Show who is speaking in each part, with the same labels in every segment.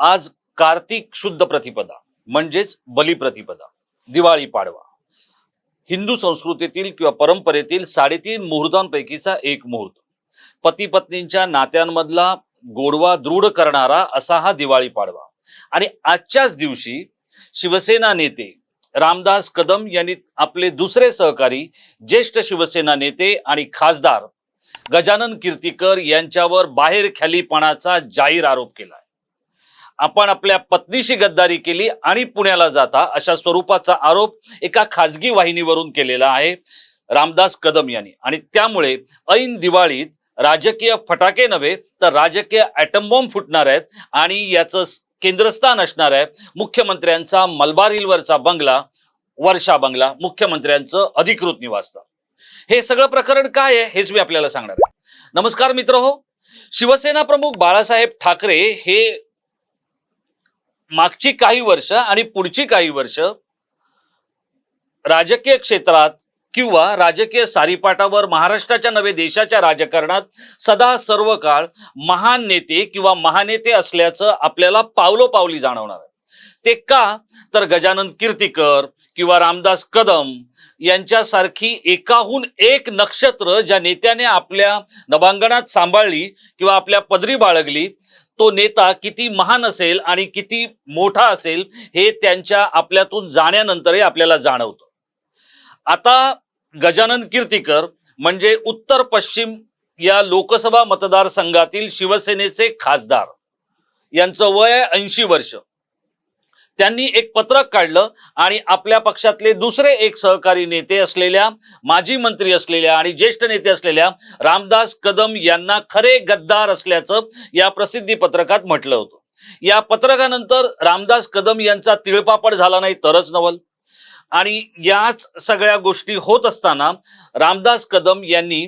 Speaker 1: आज कार्तिक शुद्ध प्रतिपदा म्हणजेच बलिप्रतिपदा, दिवाळी पाडवा. हिंदू संस्कृतीतील किंवा परंपरेतील 3.5 मुहूर्तांपैकीचा एक मुहूर्त. पती पत्नींच्या नात्यांमधला गोडवा दृढ करणारा असा हा दिवाळी पाडवा. आणि आजच्याच दिवशी शिवसेना नेते रामदास कदम यांनी आपले दुसरे सहकारी ज्येष्ठ शिवसेना नेते आणि खासदार गजानन कीर्तीकर यांच्यावर बाहेरखालीपणाचा जाहीर आरोप केला. आपण आपल्या पत्नीशी गद्दारी केली आणि पुण्याला जाता अशा स्वरूपाचा आरोप एका खाजगी वाहिनीवरून केलेला आहे रामदास कदम यांनी. आणि त्यामुळे ऐन दिवाळीत राजकीय फटाके नव्हे तर राजकीय ॲटम बॉम्ब फुटणार आहेत आणि याचं केंद्रस्थान असणार आहे मुख्यमंत्र्यांचा मलबार हिलवरचा बंगला, वर्षा बंगला, मुख्यमंत्र्यांचं अधिकृत निवासस्थान. हे सगळं प्रकरण काय आहे हेच मी आपल्याला सांगणार आहे. नमस्कार मित्रहो, शिवसेना प्रमुख बाळासाहेब ठाकरे हे मागची काही वर्ष आणि पुढची काही वर्ष राजकीय क्षेत्रात किंवा राजकीय सारीपाटावर महाराष्ट्राच्या नव्हे देशाच्या राजकारणात सदा सर्व काळ महान नेते किंवा महानेते असल्याचं आपल्याला पावलोपावली जाणवणार आहे. ते का तर गजानन कीर्तीकर किंवा रामदास कदम यांच्यासारखी एकाहून एक नक्षत्र ज्या नेत्याने आपल्या नभांगणात सांभाळली किंवा आपल्या पदरी बाळगली, तो नेता किती महान असेल आणि किती मोठा असेल हे त्यांच्या आपल्यातून जाण्यानंतरही आपल्याला जाणवतं. आता गजानन कीर्तीकर म्हणजे उत्तर पश्चिम या लोकसभा मतदारसंघातील शिवसेनेचे खासदार. यांचं वय 80 वर्ष. त्यांनी एक पत्रक काढलं आणि आपल्या पक्षातले दुसरे एक सहकारी नेते असलेल्या, माजी मंत्री असलेल्या आणि ज्येष्ठ नेते असलेल्या रामदास कदम यांना खरे गद्दार असल्याचं या प्रसिद्धी पत्रकात म्हटलं होतं. या पत्रकानंतर रामदास कदम यांचा तिळपापड झाला नाही तरच नवल. आणि याच सगळ्या गोष्टी होत असताना रामदास कदम यांनी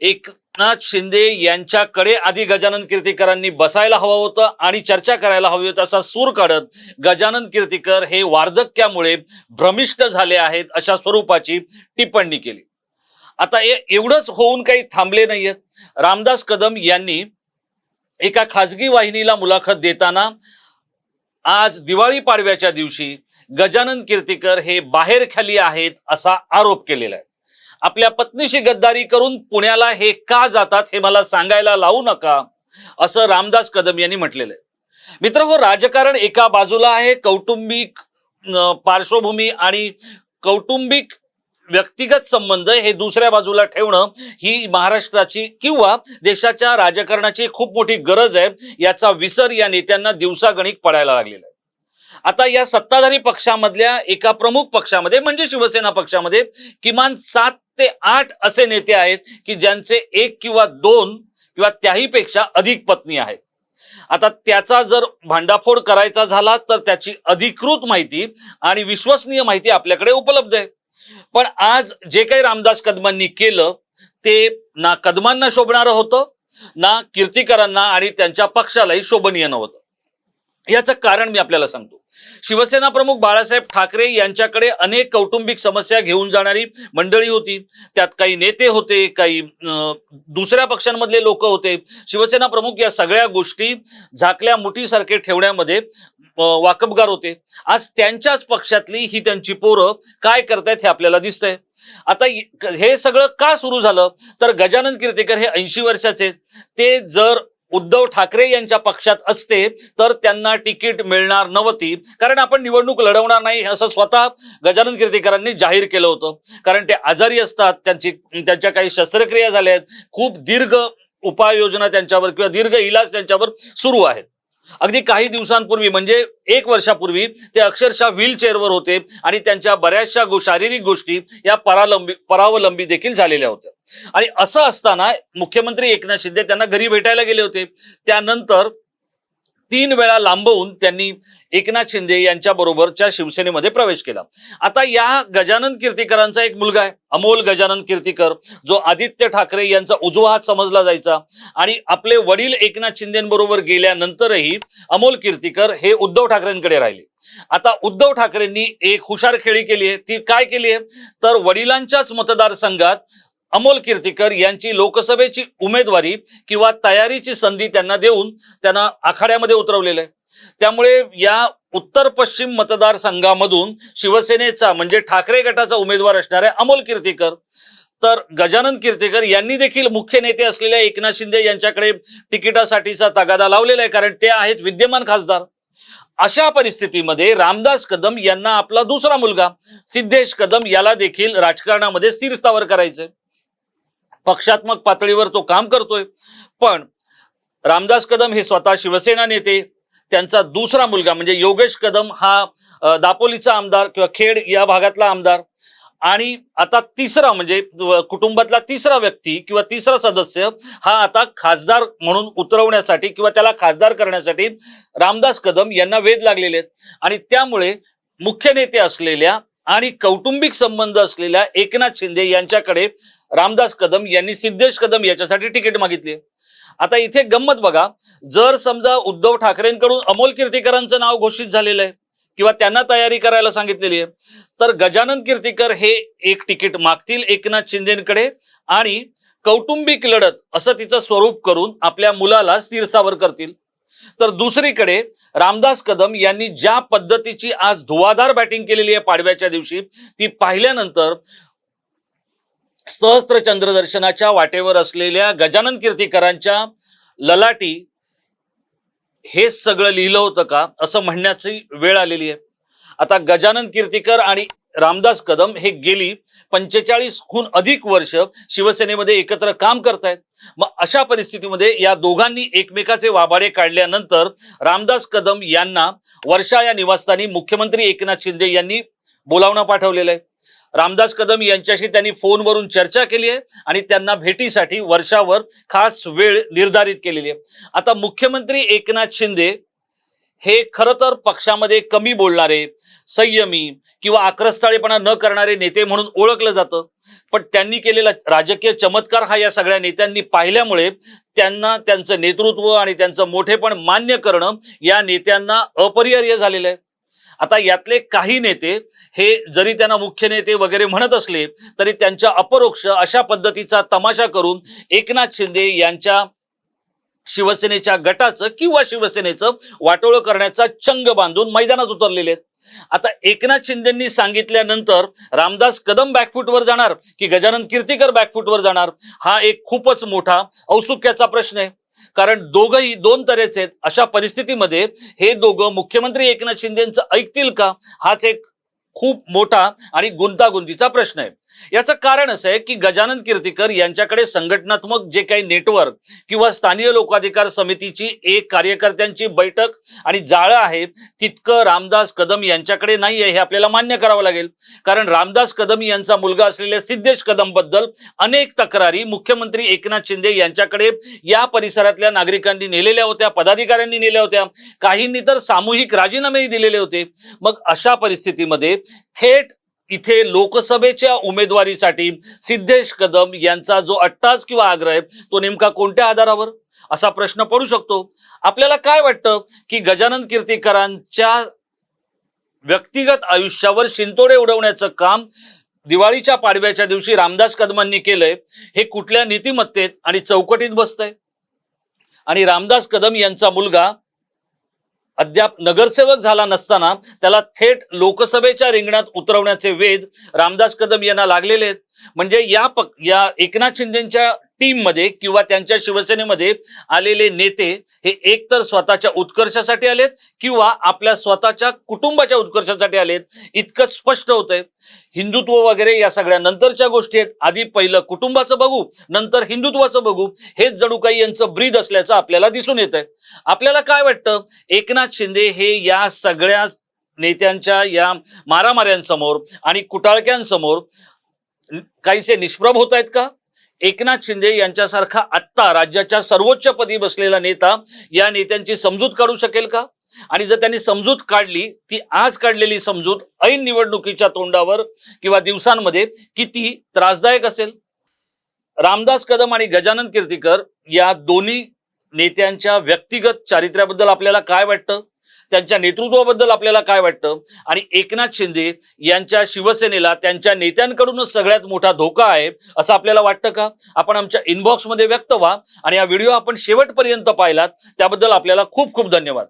Speaker 1: एकनाथ शिंदे यांच्याकडे आधी गजानन कीर्तीकरांनी बसायला हवं होतं आणि चर्चा करायला हवी होती असा सूर काढत गजानन कीर्तीकर हे वार्धक्यामुळे भ्रमिष्ट झाले आहेत अशा स्वरूपाची टिप्पणी केली. आता एवढंच होऊन काही थांबले नाहीयेत. रामदास कदम यांनी एका खाजगी वाहिनीला मुलाखत देताना आज दिवाळी पाडव्याच्या दिवशी गजानन कीर्तीकर हे बाहेरखाली आहेत असा आरोप केलेला आहे. आपल्या पत्नीशी गद्दारी करून पुण्याला हे का जातात हे मला सांगायला लावू नका असं रामदास कदम यांनी म्हटलेलं आहे. मित्रहो, राजकारण एका बाजूला आहे, कौटुंबिक पार्श्वभूमी आणि कौटुंबिक व्यक्तिगत संबंध हे दुसऱ्या बाजूला ठेवणं ही महाराष्ट्राची किंवा देशाच्या राजकारणाची खूप मोठी गरज आहे. याचा विसर या नेत्यांना दिवसागणिक पडायला लागलेला आहे. आता या सत्ताधारी पक्षामधल्या एका प्रमुख पक्षामध्ये म्हणजे शिवसेना पक्षामध्ये किमान 7 ते 8 असे नेते आहेत की ज्यांचे 1 किंवा 2 किंवा त्याहीपेक्षा अधिक पत्नी आहेत. आता त्याचा जर भांडाफोड करायचा झाला तर त्याची अधिकृत माहिती आणि विश्वसनीय माहिती आपल्याकडे उपलब्ध आहे. पण आज जे काही रामदास कदमांनी केलं ते ना कदमांना शोभणारं होतं ना कीर्तीकरांना आणि त्यांच्या पक्षालाही शोभनीय नव्हतं. याचं कारण मी आपल्याला सांगतो. शिवसेना प्रमुख बाळासाहेब ठाकरे यांच्याकडे अनेक कौटुंबिक समस्या घेऊन जाणारी मंडळी होती. त्यात काही नेते होते, काही दुसऱ्या पक्षांमधले लोक होते. शिवसेना प्रमुख या सगळ्या गोष्टी झाकल्या मुठीसारखे ठेवण्यामध्ये वाकबगार होते. आज त्यांच्याच पक्षातली ही त्यांची पोरं काय करतायत हे आपल्याला दिसतंय. आता हे सगळं का सुरू झालं तर गजानन कीर्तीकर हे 80 वर्षाचे. ते जर उद्धव ठाकरे यांच्या पक्षात असते तर त्यांना तिकीट मिळणार नव्हती, कारण आपण निवडणूक लढवणार नाही असं स्वतः गजानन कीर्तीकरांनी जाहीर केलं होतं. कारण ते आजारी असतात, त्यांच्या काही शस्त्रक्रिया झाल्या आहेत, खूप दीर्घ उपाययोजना त्यांच्यावर किंवा दीर्घ इलाज त्यांच्यावर सुरू आहेत. अगदी काही दिवसांपूर्वी म्हणजे 1 वर्षापूर्वी ते अक्षरशः व्हीलचेअरवर होते आणि त्यांच्या बऱ्याचशा शारीरिक गोष्टी या परावलंबी देखील झालेल्या होत्या. आणि असं असताना मुख्यमंत्री एकनाथ शिंदे त्यांना घरी भेटायला गेले होते. त्यानंतर 3 वेळा लांबवून त्यांनी एकनाथ शिंदे यांच्या बरोबरच्या शिवसेनेमध्ये प्रवेश केला. आता या गजानन कीर्तीकरांचा एक मुलगा आहे अमोल गजानन कीर्तीकर, जो आदित्य ठाकरे यांचा उजवा हात समजला जायचा. आणि आपले वडील एकनाथ शिंदेबरोबर गेल्यानंतरही अमोल कीर्तीकर हे उद्धव ठाकरेंकडे राहिले. आता उद्धव ठाकरेंनी एक हुशार खेळी केली आहे. ती काय केली आहे तर वडिलांच्याच मतदारसंघात अमोल कीर्तीकर यांची लोकसभेची उमेदवारी किंवा तयारीची संधी त्यांना देऊन त्यांना आखाड्यामध्ये उतरवलेलं आहे. त्यामुळे या उत्तर पश्चिम मतदारसंघामधून शिवसेनेचा म्हणजे ठाकरे गटाचा उमेदवार असणारे अमोल कीर्तीकर, तर गजानन कीर्तीकर यांनी देखील मुख्य नेते असलेल्या एकनाथ शिंदे यांच्याकडे तिकिटासाठीचा तगादा लावलेला आहे, कारण ते आहेत विद्यमान खासदार. अशा परिस्थितीमध्ये रामदास कदम यांना आपला दुसरा मुलगा सिद्धेश कदम याला देखील राजकारणामध्ये स्थिर स्थावर करायचंय. पक्षात्मक पातळीवर तो काम करतोय, पण रामदास कदम हे स्वतः शिवसेना नेते, त्यांचा दुसरा मुलगा म्हणजे योगेश कदम हा दापोलीचा आमदार किंवा खेड या भागातला आमदार, आणि आता तिसरा म्हणजे कुटुंबातला तिसरा व्यक्ती किंवा तिसरा सदस्य हा आता खासदार म्हणून उतरवण्यासाठी किंवा त्याला खासदार करण्यासाठी रामदास कदम यांना वेध लागलेले आहेत. आणि त्यामुळे मुख्य नेते असलेल्या आणि कौटुंबिक संबंध असलेल्या एकनाथ शिंदे यांच्याकडे रामदास कदम यांनी सिद्धेश कदम याच्यासाठी तिकीट मागितले. आता इथे गंमत बघा, जर समजा उद्धव ठाकरेंकडून अमोल कीर्तीकरांचं नाव घोषित झालेलं आहे किंवा त्यांना तयारी करायला सांगितलेली आहे, तर गजानन कीर्तीकर हे एक तिकीट मागतील एकनाथ शिंदेकडे आणि कौटुंबिक लढत असं तिचं स्वरूप करून आपल्या मुलाला स्थिरस्थावर करतील. तर दुसरीकडे रामदास कदम यांनी ज्या पद्धतीची आज धुवाधार बॅटिंग केलेली आहे पाडव्याच्या दिवशी, ती पाहिल्यानंतर सहस्त्र चंद्रदर्शनाच्या वाटेवर असलेल्या गजानन कीर्तीकरांच्या ललाटी हे सगळं लिहिलं होतं का असं म्हणण्याची वेळ आलेली आहे. आता गजानन कीर्तीकर आणि रामदास कदम हे गेली 45हून अधिक वर्ष शिवसेनेमध्ये एकत्र काम करतायत. मग अशा परिस्थितीमध्ये या दोघांनी एकमेकाचे वाबाडे काढल्यानंतर रामदास कदम यांना वर्षा या निवासस्थानी मुख्यमंत्री एकनाथ शिंदे यांनी बोलावणं पाठवलेलं आहे. रामदास कदम यांच्याशी त्यांनी फोनवरून चर्चा केली आहे आणि त्यांना भेटीसाठी वर्षावर खास वेळ निर्धारित केलेली आहे. आता मुख्यमंत्री एकनाथ शिंदे हे खरं तर पक्षामध्ये कमी बोलणारे, संयमी किंवा आक्रस्ताळेपणा न करणारे नेते म्हणून ओळखलं जातं, पण त्यांनी केलेला राजकीय चमत्कार हा या सगळ्या नेत्यांनी पाहिल्यामुळे त्यांना त्यांचं नेतृत्व आणि त्यांचं मोठेपण मान्य करणं या नेत्यांना अपरिहार्य झालेलं आहे. आता यातले काही नेते हे जरी त्यांना मुख्य नेते वगैरे म्हणत असले तरी त्यांच्या अपरोक्ष अशा पद्धतीचा तमाशा करून एकनाथ शिंदे यांच्या शिवसेनेच्या गटाचं किंवा शिवसेनेचं वाटोळं करण्याचा चंग बांधून मैदानात उतरलेले आहेत. आता एकनाथ शिंदेंनी सांगितल्यानंतर रामदास कदम बॅकफूटवर जाणार की गजानन कीर्तीकर बॅकफूटवर जाणार, हा एक खूपच मोठा औत्सुक्याचा प्रश्न आहे. कारण दोघंही दोन तऱ्हेचे आहेत. अशा परिस्थितीमध्ये हे दोघं मुख्यमंत्री एकनाथ शिंदेंचं ऐकतील का, हाच एक खूप मोठा आणि गुंतागुंतीचा प्रश्न आहे. याचं कारण असं आहे की गजानन कीर्तीकर यांच्याकडे संघटनात्मक जे काही नेटवर्क किंवा स्थानिक लोकाधिकार समितीची एक कार्यकर्त्यांची बैठक आणि जाळं आहे तितकं रामदास कदम यांच्याकडे नाही आहे, हे आपल्याला मान्य करावं लागेल. कारण रामदास कदम यांचा मुलगा असलेल्या सिद्धेश कदम बद्दल अनेक तक्रारी मुख्यमंत्री एकनाथ शिंदे यांच्याकडे या परिसरातल्या नागरिकांनी नेलेल्या होत्या, पदाधिकाऱ्यांनी नेल्या होत्या, काहींनी तर सामूहिक राजीनामेही दिलेले होते. मग अशा परिस्थितीमध्ये थेट इथे लोकसभेच्या उमेदवारीसाठी सिद्धेश कदम यांचा जो अट्टास किंवा आग्रह आहे तो नेमका कोणत्या आधारावर असा प्रश्न पडू शकतो. आपल्याला काय वाटतं की गजानन कीर्तीकरांच्या व्यक्तिगत आयुष्यावर शिंतोडे उडवण्याचं काम दिवाळीच्या पाडव्याच्या दिवशी रामदास कदमांनी केलंय, हे कुठल्या नीतिमत्तेत आणि चौकटीत बसतंय? आणि रामदास कदम यांचा मुलगा अद्याप नगरसेवक झाला नसताना त्याला थेट लोकसभेच्या रिंगणात उतरवण्याचे वेध रामदास कदम यांना लागलेले आहेत. म्हणजे या एकनाथ शिंदेच्या टीम मध्ये किंवा त्यांच्या शिवसेनेमध्ये आलेले नेते हे एकतर स्वतःच्या उत्कर्षासाठी आलेत किंवा आपल्या स्वतःच्या कुटुंबाच्या उत्कर्षासाठी आलेत, इतकं स्पष्ट होतंय. हिंदुत्व वगैरे या सगळ्या नंतरच्या गोष्टी आहेत, आधी पहिलं कुटुंबाचं बघू नंतर हिंदुत्वाचं बघू, हेच जणू काही यांचं ब्रीद असल्याचं आपल्याला दिसून येत आहे. आपल्याला काय वाटतं, एकनाथ शिंदे हे या सगळ्या नेत्यांच्या या मारामाऱ्यांसमोर आणि कुटाळक्यांसमोर काहीसे निष्प्रभ होत आहेत का? एकनाथ शिंदे यांच्यासारखा आत्ता राज्याच्या सर्वोच्च पदी बसलेला नेता या नेत्यांची समजूत काढू शकेल का? आणि जर त्यांनी समजूत काढली, ती आज काढलेली समजूत ऐन निवडणुकीच्या तोंडावर किंवा दिवसांमध्ये किती त्रासदायक असेल? रामदास कदम आणि गजानन कीर्तीकर या दोन्ही नेत्यांच्या व्यक्तिगत चारित्र्याबद्दल आपल्याला काय वाटतं त्यांच्या नेतृत्वाबद्दल आपल्याला काय वाटतं आणि एकनाथ शिंदे यांच्या शिवसेनेला त्यांच्या नेत्यांकडूनच सगळ्यात मोठा धोका आहे असं आपल्याला वाटतं का? आपण आमच्या इनबॉक्समध्ये व्यक्त व्हा आणि हा व्हिडिओ आपण शेवटपर्यंत पाहिलात त्याबद्दल आपल्याला खूप खूप धन्यवाद.